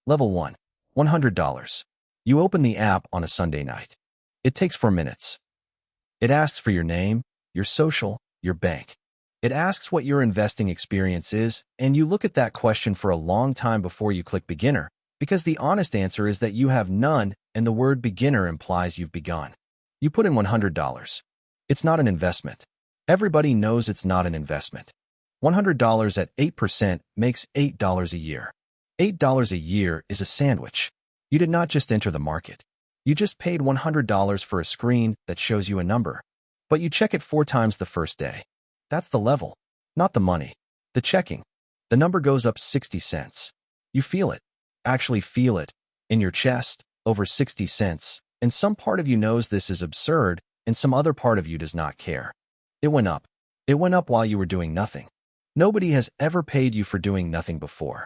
Level 1. $100. You open the app on a Sunday night. It takes 4 minutes. It asks for your name, your social, your bank. It asks what your investing experience is, and you look at that question for a long time before you click beginner, because the honest answer is that you have none, and the word beginner implies you've begun. You put in $100. It's not an investment. Everybody knows it's not an investment. $100 at 8% makes $8 a year. $8 a year is a sandwich. You did not just enter the market. You just paid $100 for a screen that shows you a number. But you check it 4 times the first day. That's the level, not the money. The checking. The number goes up 60 cents. You feel it. Actually feel it. In your chest, over 60 cents. And some part of you knows this is absurd, and some other part of you does not care. It went up. It went up while you were doing nothing. Nobody has ever paid you for doing nothing before.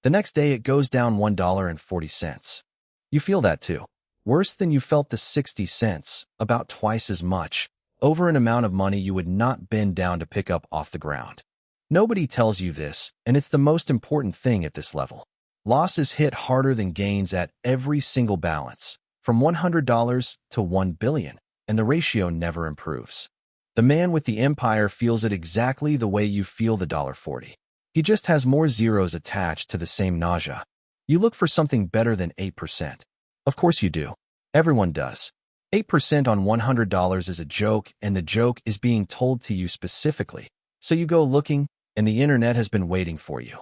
The next day it goes down $1.40. You feel that too. Worse than you felt the 60 cents, about twice as much, over an amount of money you would not bend down to pick up off the ground. Nobody tells you this, and it's the most important thing at this level. Losses hit harder than gains at every single balance, from $100 to $1 billion, and the ratio never improves. The man with the empire feels it exactly the way you feel the $1.40. He just has more zeros attached to the same nausea. You look for something better than 8%. Of course you do. Everyone does. 8% on $100 is a joke, and the joke is being told to you specifically. So you go looking, and the internet has been waiting for you.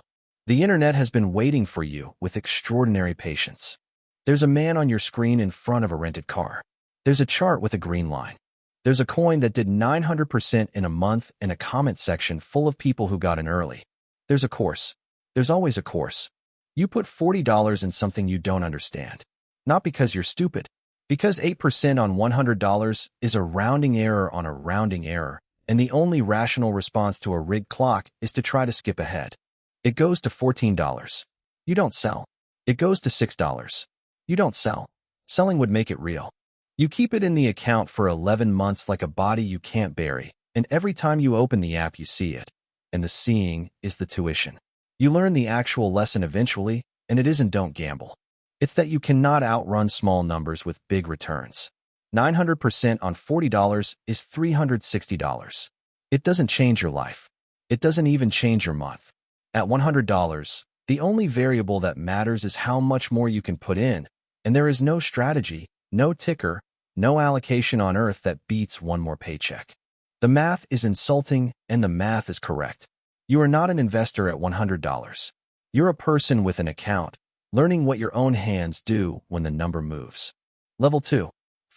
The internet has been waiting for you with extraordinary patience. There's a man on your screen in front of a rented car. There's a chart with a green line. There's a coin that did 900% in a month and a comment section full of people who got in early. There's a course. There's always a course. You put $40 in something you don't understand. Not because you're stupid. Because 8% on $100 is a rounding error on a rounding error, and the only rational response to a rigged clock is to try to skip ahead. It goes to $14. You don't sell. It goes to $6. You don't sell. Selling would make it real. You keep it in the account for 11 months like a body you can't bury, and every time you open the app you see it. And the seeing is the tuition. You learn the actual lesson eventually, and it isn't don't gamble. It's that you cannot outrun small numbers with big returns. 900% on $40 is $360. It doesn't change your life. It doesn't even change your month. At $100, the only variable that matters is how much more you can put in, and there is no strategy, no ticker, no allocation on earth that beats one more paycheck. The math is insulting, and the math is correct. You are not an investor at $100. You're a person with an account, learning what your own hands do when the number moves. Level 2.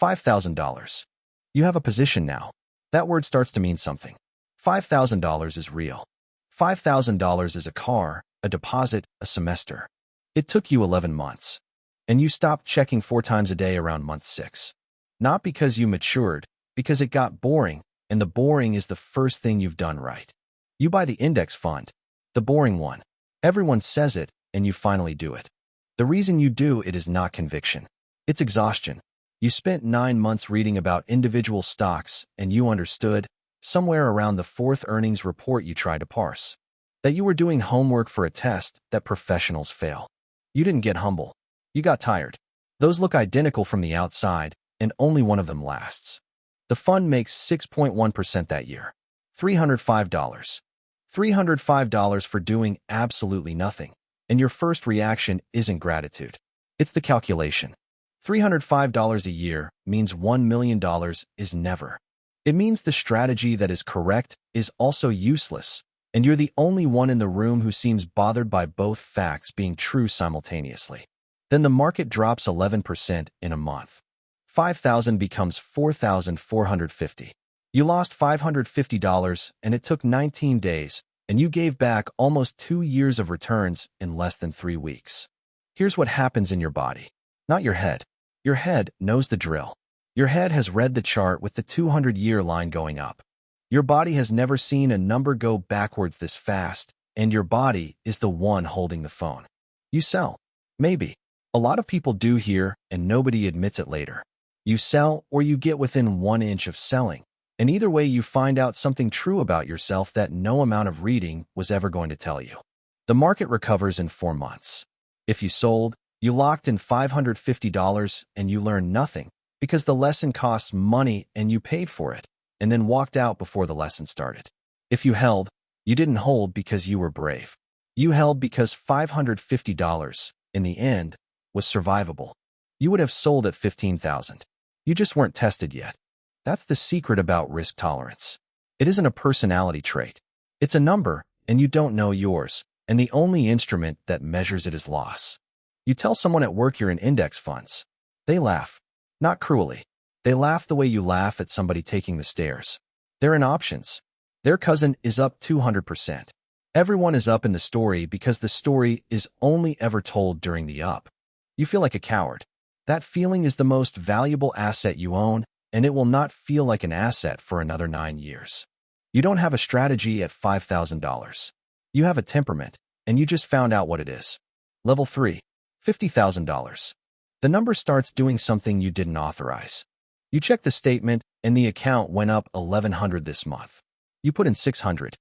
$5,000. You have a position now. That word starts to mean something. $5,000 is real. $5,000 is a car, a deposit, a semester. It took you 11 months. And you stopped checking 4 times a day around month 6. Not because you matured, because it got boring, and the boring is the first thing you've done right. You buy the index fund, the boring one. Everyone says it, and you finally do it. The reason you do it is not conviction. It's exhaustion. You spent 9 months reading about individual stocks, and you understood, somewhere around the 4th earnings report you tried to parse, that you were doing homework for a test that professionals fail. You didn't get humble. You got tired. Those look identical from the outside, and only one of them lasts. The fund makes 6.1% that year. $305. $305 for doing absolutely nothing. And your first reaction isn't gratitude. It's the calculation. $305 a year means $1 million is never. It means the strategy that is correct is also useless, and you're the only one in the room who seems bothered by both facts being true simultaneously. Then the market drops 11% in a month. 5,000 becomes 4,450. You lost $550, and it took 19 days, and you gave back almost 2 years of returns in less than 3 weeks. Here's what happens in your body, not your head. Your head knows the drill. Your head has read the chart with the 200-year line going up. Your body has never seen a number go backwards this fast, and your body is the one holding the phone. You sell. Maybe. A lot of people do here, and nobody admits it later. You sell, or you get within 1 inch of selling. And either way, you find out something true about yourself that no amount of reading was ever going to tell you. The market recovers in 4 months. If you sold, You locked in $550 and you learned nothing because the lesson costs money and you paid for it, and then walked out before the lesson started. If you held, you didn't hold because you were brave. You held because $550, in the end, was survivable. You would have sold at $15,000. You just weren't tested yet. That's the secret about risk tolerance. It isn't a personality trait. It's a number, and you don't know yours, and the only instrument that measures it is loss. You tell someone at work you're in index funds. They laugh. Not cruelly. They laugh the way you laugh at somebody taking the stairs. They're in options. Their cousin is up 200%. Everyone is up in the story because the story is only ever told during the up. You feel like a coward. That feeling is the most valuable asset you own, and it will not feel like an asset for another 9 years. You don't have a strategy at $5,000. You have a temperament, and you just found out what it is. Level 3, $50,000. The number starts doing something you didn't authorize. You check the statement, and the account went up $1,100 this month. You put in $600.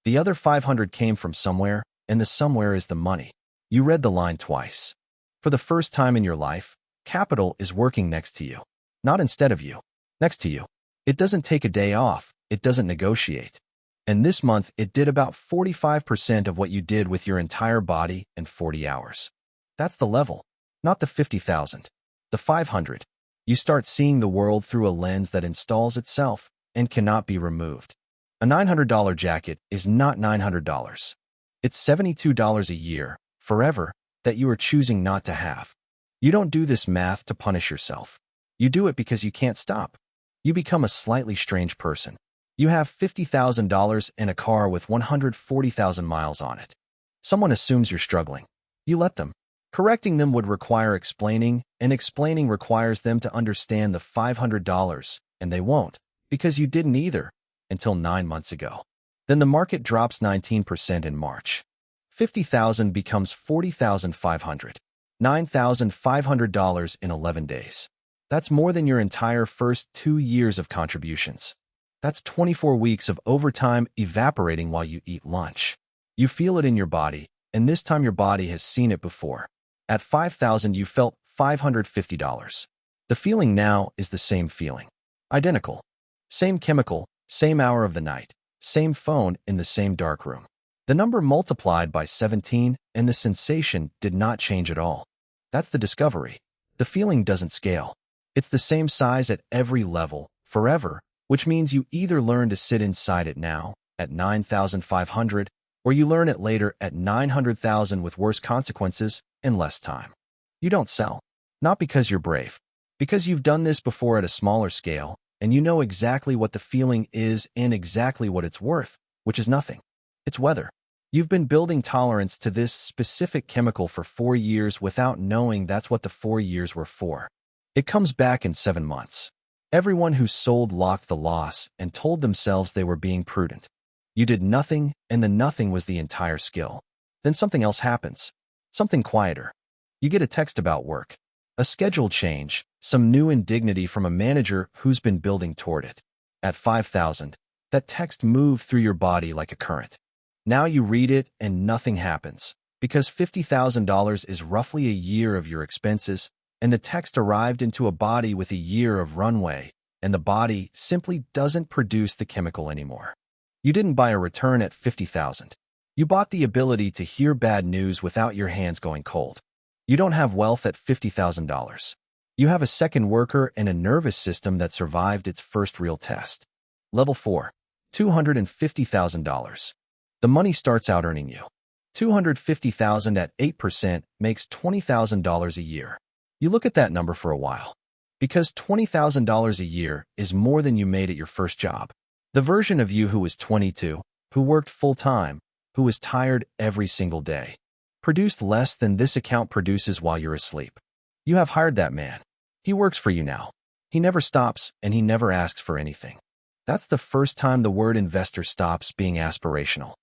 The other $500 came from somewhere, and the somewhere is the money. You read the line twice. For the first time in your life, capital is working next to you. Not instead of you. Next to you. It doesn't take a day off. It doesn't negotiate. And this month, it did about 45% of what you did with your entire body in 40 hours. That's the level. Not the 50,000. The 500. You start seeing the world through a lens that installs itself and cannot be removed. A $900 jacket is not $900. It's $72 a year, forever, that you are choosing not to have. You don't do this math to punish yourself. You do it because you can't stop. You become a slightly strange person. You have $50,000 in a car with 140,000 miles on it. Someone assumes you're struggling. You let them. Correcting them would require explaining, and explaining requires them to understand the $500, and they won't, because you didn't either, until 9 months ago. Then the market drops 19% in March. 50,000 becomes 40,500. $9,500 in 11 days. That's more than your entire first 2 years of contributions. That's 24 weeks of overtime evaporating while you eat lunch. You feel it in your body, and this time your body has seen it before. At 5,000, you felt $550. The feeling now is the same feeling. Identical. Same chemical, same hour of the night, same phone in the same dark room. The number multiplied by 17, and the sensation did not change at all. That's the discovery. The feeling doesn't scale. It's the same size at every level, forever, which means you either learn to sit inside it now, at 9,500, or you learn it later at 900,000 with worse consequences and less time. You don't sell. Not because you're brave. Because you've done this before at a smaller scale, and you know exactly what the feeling is and exactly what it's worth, which is nothing. It's weather. You've been building tolerance to this specific chemical for 4 years without knowing that's what the 4 years were for. It comes back in 7 months. Everyone who sold locked the loss and told themselves they were being prudent. You did nothing, and the nothing was the entire skill. Then something else happens. Something quieter. You get a text about work. A schedule change, some new indignity from a manager who's been building toward it. At 5,000, that text moved through your body like a current. Now you read it and nothing happens, because $50,000 is roughly a year of your expenses, and the text arrived into a body with a year of runway, and the body simply doesn't produce the chemical anymore. You didn't buy a return at 50,000. You bought the ability to hear bad news without your hands going cold. You don't have wealth at $50,000. You have a second worker and a nervous system that survived its first real test. Level 4, $250,000. The money starts out earning you. $250,000 at 8% makes $20,000 a year. You look at that number for a while. Because $20,000 a year is more than you made at your first job. The version of you who was 22, who worked full-time, who was tired every single day, produced less than this account produces while you're asleep. You have hired that man. He works for you now. He never stops, and he never asks for anything. That's the first time the word investor stops being aspirational.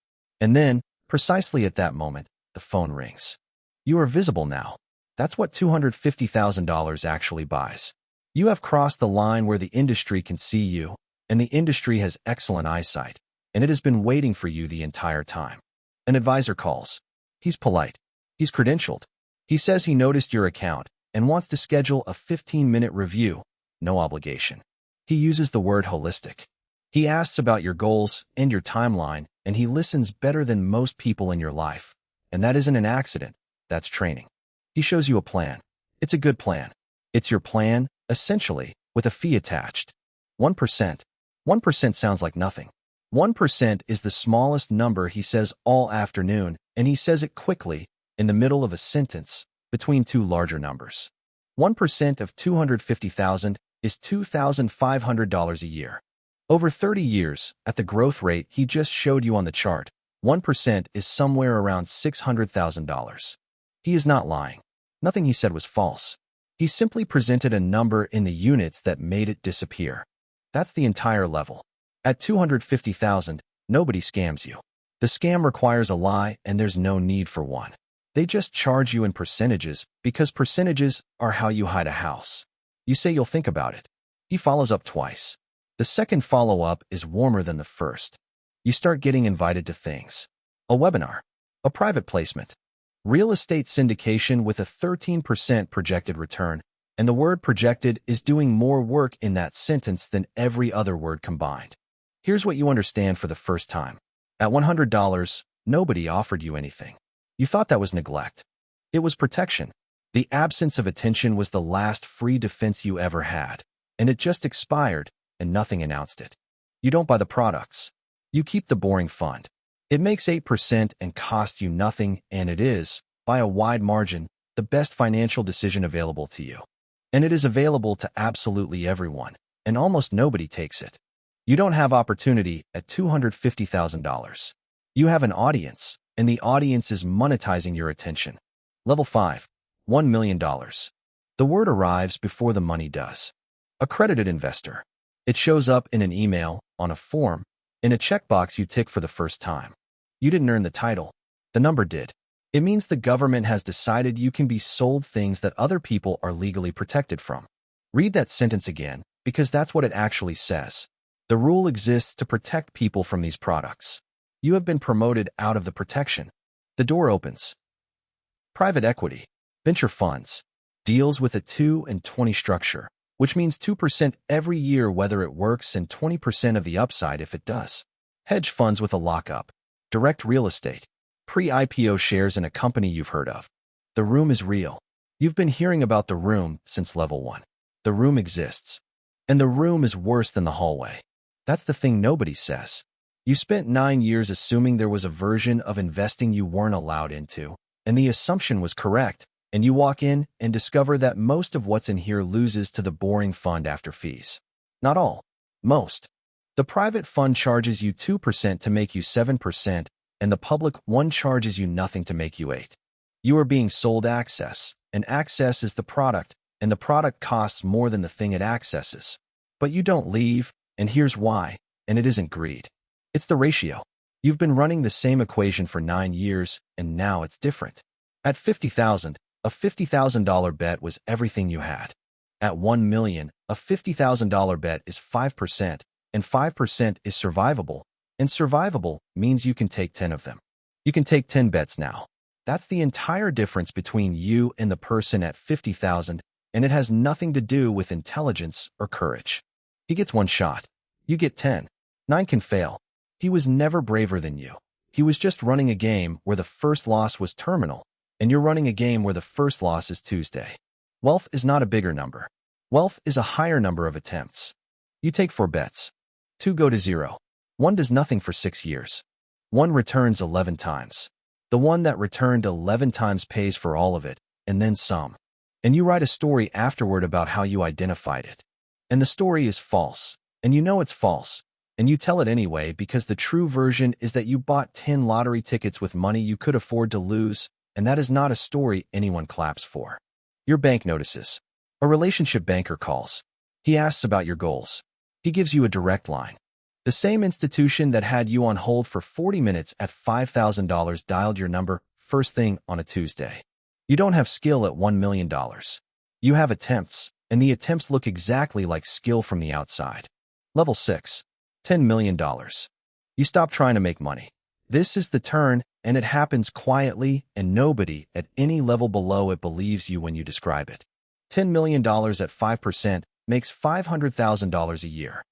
And then, precisely at that moment, the phone rings. You are visible now. That's what $250,000 actually buys. You have crossed the line where the industry can see you, and the industry has excellent eyesight, and it has been waiting for you the entire time. An advisor calls. He's polite. He's credentialed. He says he noticed your account and wants to schedule a 15-minute review, no obligation. He uses the word holistic. He asks about your goals and your timeline, and he listens better than most people in your life. And that isn't an accident, that's training. He shows you a plan. It's a good plan. It's your plan, essentially, with a fee attached. 1%. 1% sounds like nothing. 1% is the smallest number he says all afternoon, and he says it quickly, in the middle of a sentence, between two larger numbers. 1% of 250,000 is $2,500 a year. Over 30 years, at the growth rate he just showed you on the chart, 1% is somewhere around $600,000. He is not lying. Nothing he said was false. He simply presented a number in the units that made it disappear. That's the entire level. At 250,000, nobody scams you. The scam requires a lie, and there's no need for one. They just charge you in percentages because percentages are how you hide a house. You say you'll think about it. He follows up twice. The second follow-up is warmer than the first. You start getting invited to things. A webinar. A private placement. Real estate syndication with a 13% projected return, and the word projected is doing more work in that sentence than every other word combined. Here's what you understand for the first time. At $100, nobody offered you anything. You thought that was neglect. It was protection. The absence of attention was the last free defense you ever had, and it just expired, and nothing announced it. You don't buy the products. You keep the boring fund. It makes 8% and costs you nothing, and it is, by a wide margin, the best financial decision available to you. And it is available to absolutely everyone, and almost nobody takes it. You don't have opportunity at $250,000. You have an audience, and the audience is monetizing your attention. Level 5. $1 million. The word arrives before the money does. Accredited investor. It shows up in an email, on a form, in a checkbox you tick for the first time. You didn't earn the title. The number did. It means the government has decided you can be sold things that other people are legally protected from. Read that sentence again, because that's what it actually says. The rule exists to protect people from these products. You have been promoted out of the protection. The door opens. Private equity, venture funds, deals with a 2 and 20 structure, which means 2% every year whether it works and 20% of the upside if it does. Hedge funds with a lockup, direct real estate, pre-IPO shares in a company you've heard of. The room is real. You've been hearing about the room since level 1. The room exists. And the room is worse than the hallway. That's the thing nobody says. You spent 9 years assuming there was a version of investing you weren't allowed into, and the assumption was correct, and you walk in and discover that most of what's in here loses to the boring fund after fees. Not all. Most. The private fund charges you 2% to make you 7%, and the public one charges you nothing to make you 8. You are being sold access, and access is the product, and the product costs more than the thing it accesses. But you don't leave, and here's why, and it isn't greed. It's the ratio. You've been running the same equation for 9 years, and now it's different. At $50,000, a $50,000 bet was everything you had. At $1 million, a $50,000 bet is 5%, and 5% is survivable, and survivable means you can take 10 of them. You can take 10 bets now. That's the entire difference between you and the person at $50,000, and it has nothing to do with intelligence or courage. He gets 1 shot. You get 10. 9 can fail. He was never braver than you. He was just running a game where the first loss was terminal, and you're running a game where the first loss is Tuesday. Wealth is not a bigger number. Wealth is a higher number of attempts. You take 4 bets. 2 go to 0. 1 does nothing for 6 years. 1 returns 11 times. The one that returned 11 times pays for all of it, and then some. And you write a story afterward about how you identified it. And the story is false, and you know it's false, and you tell it anyway because the true version is that you bought 10 lottery tickets with money you could afford to lose, and that is not a story anyone claps for. Your bank notices. A relationship banker calls. He asks about your goals. He gives you a direct line. The same institution that had you on hold for 40 minutes at $5,000 dialed your number first thing on a Tuesday. You don't have skill at $1 million. You have attempts, and the attempts look exactly like skill from the outside. Level 6. $10 million. You stop trying to make money. This is the turn, and it happens quietly, and nobody at any level below it believes you when you describe it. $10 million at 5% makes $500,000 a year.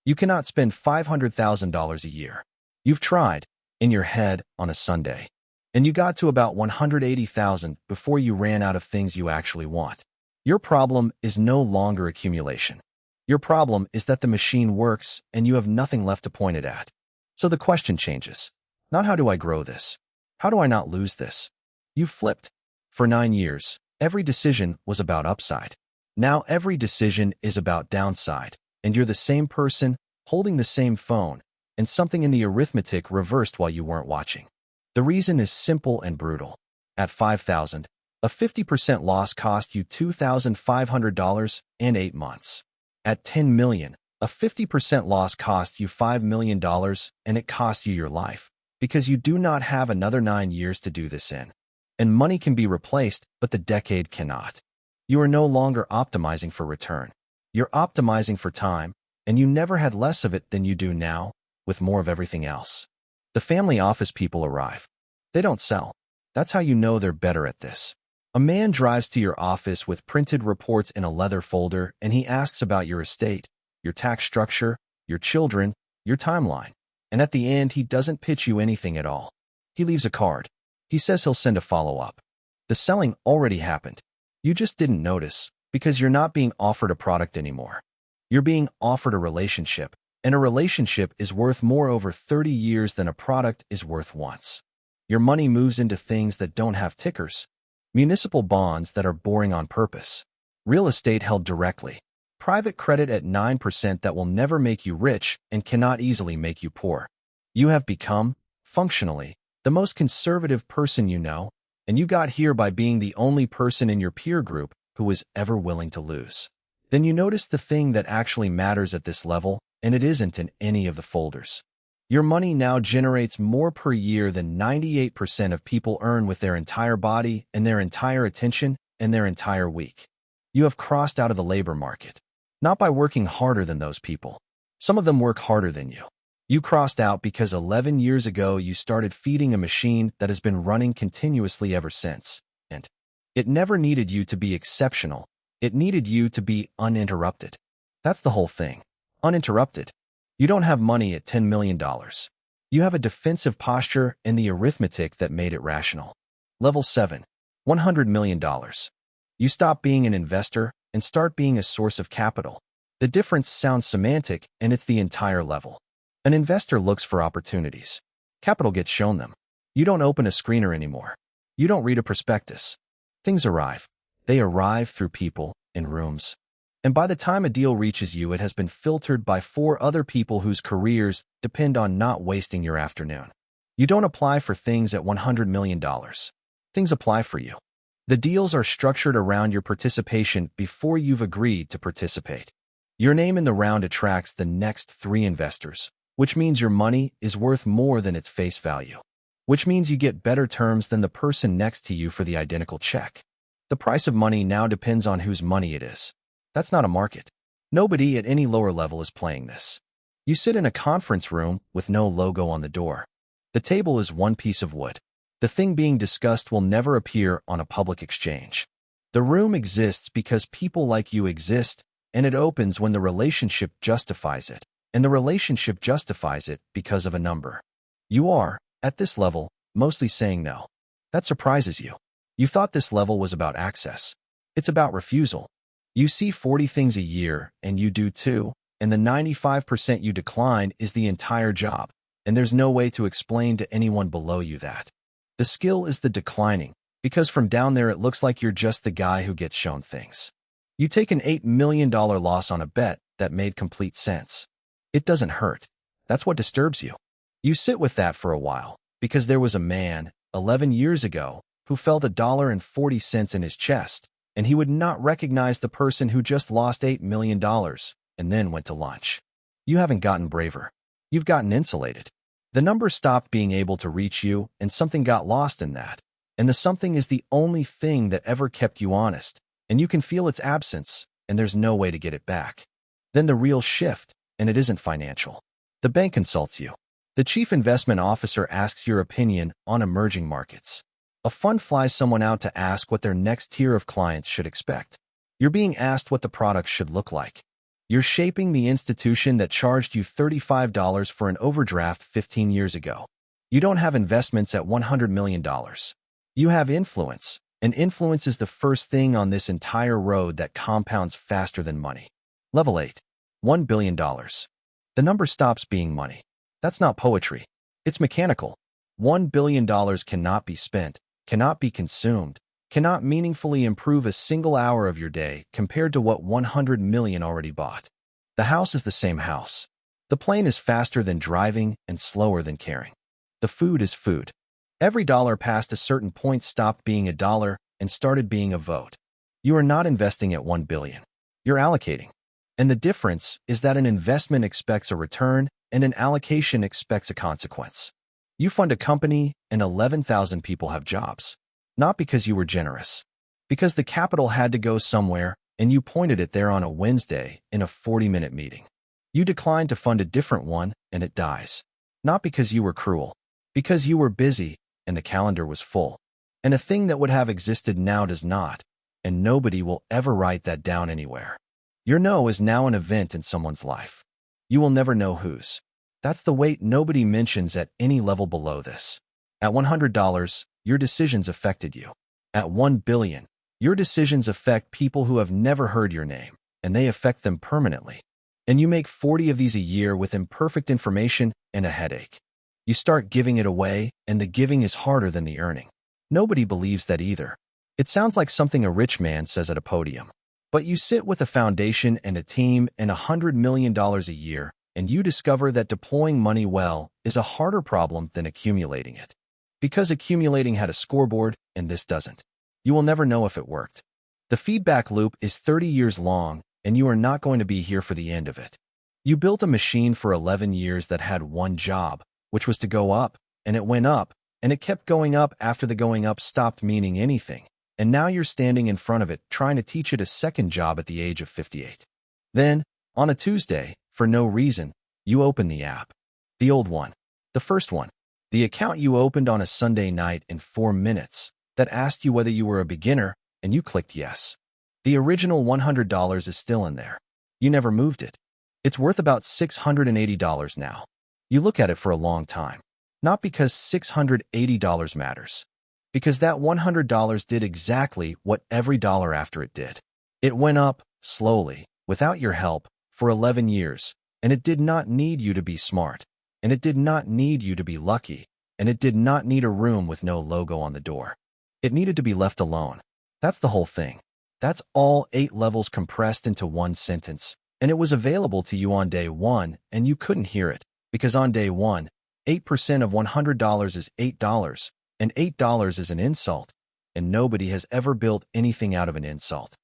You cannot spend $500,000 a year. You've tried, in your head, on a Sunday. And you got to about 180,000 before you ran out of things you actually want. Your problem is no longer accumulation. Your problem is that the machine works and you have nothing left to point it at. So the question changes. Not how do I grow this? How do I not lose this? You've flipped. For 9 years, every decision was about upside. Now every decision is about downside, and you're the same person, holding the same phone, and something in the arithmetic reversed while you weren't watching. The reason is simple and brutal. At 5,000, a 50% loss cost you $2,500 and 8 months. At 10 million, a 50% loss costs you $5 million and it costs you your life, because you do not have another 9 years to do this in. And money can be replaced, but the decade cannot. You are no longer optimizing for return. You're optimizing for time, and you never had less of it than you do now, with more of everything else. The family office people arrive. They don't sell. That's how you know they're better at this. A man drives to your office with printed reports in a leather folder, and he asks about your estate, your tax structure, your children, your timeline. And at the end, he doesn't pitch you anything at all. He leaves a card. He says he'll send a follow-up. The selling already happened. You just didn't notice, because you're not being offered a product anymore. You're being offered a relationship, and a relationship is worth more over 30 years than a product is worth once. Your money moves into things that don't have tickers. Municipal bonds that are boring on purpose. Real estate held directly. Private credit at 9% that will never make you rich and cannot easily make you poor. You have become, functionally, the most conservative person you know, and you got here by being the only person in your peer group who was ever willing to lose. Then you notice the thing that actually matters at this level, and it isn't in any of the folders. Your money now generates more per year than 98% of people earn with their entire body and their entire attention and their entire week. You have crossed out of the labor market. Not by working harder than those people. Some of them work harder than you. You crossed out because 11 years ago you started feeding a machine that has been running continuously ever since. And it never needed you to be exceptional. It needed you to be uninterrupted. That's the whole thing. Uninterrupted. You don't have money at $10 million. You have a defensive posture and the arithmetic that made it rational. Level 7. $100 million. You stop being an investor and start being a source of capital. The difference sounds semantic, and it's the entire level. An investor looks for opportunities. Capital gets shown them. You don't open a screener anymore. You don't read a prospectus. Things arrive. They arrive through people, in rooms. And by the time a deal reaches you, it has been filtered by 4 other people whose careers depend on not wasting your afternoon. You don't apply for things at $100 million. Things apply for you. The deals are structured around your participation before you've agreed to participate. Your name in the round attracts the next 3 investors, which means your money is worth more than its face value, which means you get better terms than the person next to you for the identical check. The price of money now depends on whose money it is. That's not a market. Nobody at any lower level is playing this. You sit in a conference room with no logo on the door. The table is one piece of wood. The thing being discussed will never appear on a public exchange. The room exists because people like you exist, and it opens when the relationship justifies it, and the relationship justifies it because of a number. You are, at this level, mostly saying no. That surprises you. You thought this level was about access. It's about refusal. You see 40 things a year, and you do too, and the 95% you decline is the entire job, and there's no way to explain to anyone below you that. The skill is the declining, because from down there it looks like you're just the guy who gets shown things. You take an $8 million loss on a bet that made complete sense. It doesn't hurt. That's what disturbs you. You sit with that for a while, because there was a man, 11 years ago, who felt $1.40 in his chest, and he would not recognize the person who just lost $8 million and then went to lunch. You haven't gotten braver. You've gotten insulated. The number stopped being able to reach you, and something got lost in that. And the something is the only thing that ever kept you honest, and you can feel its absence, and there's no way to get it back. Then the real shift, and it isn't financial. The bank consults you. The chief investment officer asks your opinion on emerging markets. A fund flies someone out to ask what their next tier of clients should expect. You're being asked what the product should look like. You're shaping the institution that charged you $35 for an overdraft 15 years ago. You don't have investments at $100 million. You have influence, and influence is the first thing on this entire road that compounds faster than money. Level 8. $1 billion. The number stops being money. That's not poetry. It's mechanical. $1 billion cannot be spent, cannot be consumed, cannot meaningfully improve a single hour of your day compared to what 100 million already bought. The house is the same house. The plane is faster than driving and slower than caring. The food is food. Every dollar past a certain point stopped being a dollar and started being a vote. You are not investing at 1 billion. You're allocating. And the difference is that an investment expects a return and an allocation expects a consequence. You fund a company and 11,000 people have jobs. Not because you were generous. Because the capital had to go somewhere and you pointed it there on a Wednesday in a 40-minute meeting. You declined to fund a different one and it dies. Not because you were cruel. Because you were busy and the calendar was full. And a thing that would have existed now does not, and nobody will ever write that down anywhere. Your no is now an event in someone's life. You will never know whose. That's the weight nobody mentions at any level below this. At $100, your decisions affected you. At 1 billion, your decisions affect people who have never heard your name, and they affect them permanently. And you make 40 of these a year with imperfect information and a headache. You start giving it away, and the giving is harder than the earning. Nobody believes that either. It sounds like something a rich man says at a podium. But you sit with a foundation and a team and $100 million a year, and you discover that deploying money well is a harder problem than accumulating it. Because accumulating had a scoreboard, and this doesn't. You will never know if it worked. The feedback loop is 30 years long, and you are not going to be here for the end of it. You built a machine for 11 years that had one job, which was to go up, and it went up, and it kept going up after the going up stopped meaning anything. And now you're standing in front of it trying to teach it a second job at the age of 58. Then, on a Tuesday, for no reason, you open the app. The old one. The first one. The account you opened on a Sunday night in 4 minutes that asked you whether you were a beginner, and you clicked yes. The original $100 is still in there. You never moved it. It's worth about $680 now. You look at it for a long time. Not because $680 matters. Because that $100 did exactly what every dollar after it did. It went up, slowly, without your help, for 11 years, and it did not need you to be smart, and it did not need you to be lucky, and it did not need a room with no logo on the door. It needed to be left alone. That's the whole thing. That's all 8 levels compressed into one sentence, and it was available to you on day 1, and you couldn't hear it, because on day 1, 8% of $100 is $8, and $8 is an insult, and nobody has ever built anything out of an insult.